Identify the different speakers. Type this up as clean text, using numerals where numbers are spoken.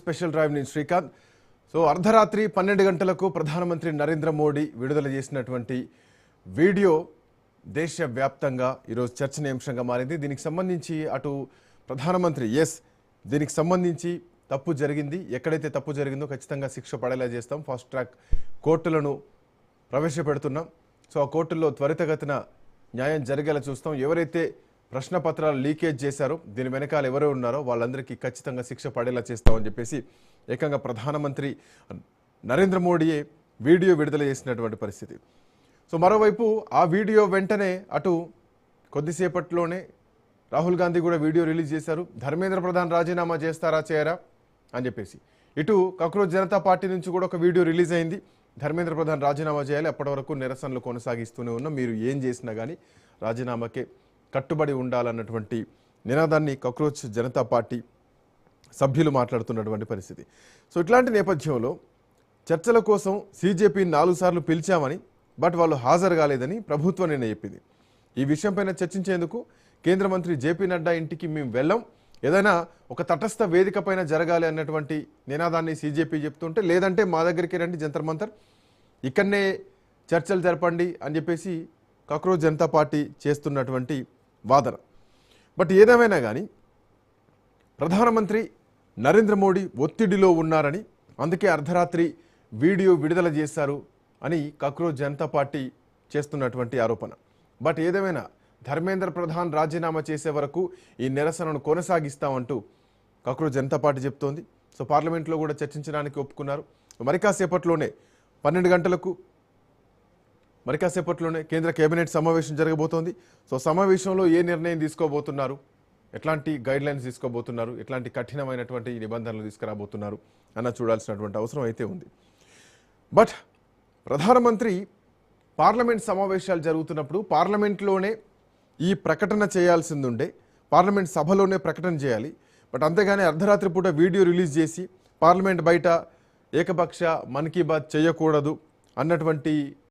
Speaker 1: Special drive ని Srikanth. So అర్ధరాత్రి 12 గంటలకు ప్రధానమంత్రి నరేంద్ర మోడీ విడుదల చేసినటువంటి వీడియో దేశవ్యాప్తంగా ఈరోజు చర్చనీయాంశంగా మారింది. దీనికి సంబంధించి అటు ప్రధానమంత్రి దీనికి సంబంధించి తప్పు జరిగింది, ఎక్కడైతే తప్పు జరిగిందో ఖచ్చితంగా శిక్ష పడేలా చేస్తాం, ఫాస్ట్ ట్రాక్ కోర్టులను ప్రవేశపెడుతున్నాం, సో ఆ కోర్టుల్లో త్వరితగతిన న్యాయం జరిగేలా చూస్తాం, ఎవరైతే ప్రశ్నపత్రాలు లీకేజ్ చేశారో దీని వెనకాల ఎవరు ఉన్నారో వాళ్ళందరికీ ఖచ్చితంగా శిక్ష పడేలా చేస్తామని చెప్పేసి ఏకంగా ప్రధానమంత్రి నరేంద్ర మోడీయే వీడియో విడుదల చేసినటువంటి పరిస్థితి. సో మరోవైపు ఆ వీడియో వెంటనే అటు కొద్దిసేపట్లోనే రాహుల్ గాంధీ కూడా వీడియో రిలీజ్ చేశారు. ధర్మేంద్ర ప్రధాన్ రాజీనామా చేస్తారా చేయరా అని చెప్పేసి. ఇటు కాక్రోచ్ జనతా పార్టీ నుంచి కూడా ఒక వీడియో రిలీజ్ అయింది, ధర్మేంద్ర ప్రధాన్ రాజీనామా చేయాలి, అప్పటి వరకు నిరసనలు కొనసాగిస్తూనే ఉన్నాం, మీరు ఏం చేసినా కానీ రాజీనామాకే కట్టుబడి ఉండాలన్నటువంటి నినాదాన్ని కాక్రోచ్ జనతా పార్టీ సభ్యులు మాట్లాడుతున్నటువంటి పరిస్థితి. సో ఇట్లాంటి నేపథ్యంలో చర్చల కోసం సీజేపీని 4 సార్లు పిలిచామని, బట్ వాళ్ళు హాజరు కాలేదని ప్రభుత్వం నిన్న చెప్పింది. ఈ విషయంపైన చర్చించేందుకు కేంద్ర మంత్రి జేపీ నడ్డా ఇంటికి మేము వెళ్ళాం, ఏదైనా ఒక తటస్థ వేదిక పైన జరగాలి అన్నటువంటి నినాదాన్ని సీజేపీ చెప్తుంటే, లేదంటే మా దగ్గరికి రండి జంతర్ మంతర్, ఇక్కడనే చర్చలు జరపండి అని చెప్పేసి కాక్రోచ్ జనతా పార్టీ చేస్తున్నటువంటి వాదన. బట్ ఏదేమైనా కానీ ప్రధానమంత్రి నరేంద్ర మోడీ ఒత్తిడిలో ఉన్నారని, అందుకే అర్ధరాత్రి వీడియో విడుదల చేశారు అని కాక్రోచ్ జనతా పార్టీ చేస్తున్నటువంటి ఆరోపణ. బట్ ఏదేమైనా ధర్మేంద్ర ప్రధాన్ రాజీనామా చేసే వరకు ఈ నిరసనను కొనసాగిస్తామంటూ కాక్రోచ్ జనతా పార్టీ చెప్తోంది. సో పార్లమెంట్లో కూడా చర్చించడానికి ఒప్పుకున్నారు. మరి కాసేపట్లోనే 12 గంటలకు కేంద్ర కేబినెట్ సమావేశం జరగబోతోంది. సో సమావేశంలో ఏ నిర్ణయం తీసుకోబోతున్నారు, ఎట్లాంటి గైడ్లైన్స్ తీసుకోబోతున్నారు, ఎట్లాంటి కఠినమైనటువంటి నిబంధనలు తీసుకురాబోతున్నారు అన్న చూడాల్సినటువంటి అవసరం అయితే ఉంది. బట్ ప్రధానమంత్రి పార్లమెంట్ సమావేశాలు జరుగుతున్నప్పుడు పార్లమెంట్లోనే ఈ ప్రకటన చేయాల్సింది ఉండే, పార్లమెంట్ సభలోనే ప్రకటన చేయాలి. బట్ అంతేగాని అర్ధరాత్రి పూట వీడియో రిలీజ్ చేసి పార్లమెంట్ బయట ఏకపక్ష మన్ కీ బాత్ చేయకూడదు అన్నటువంటి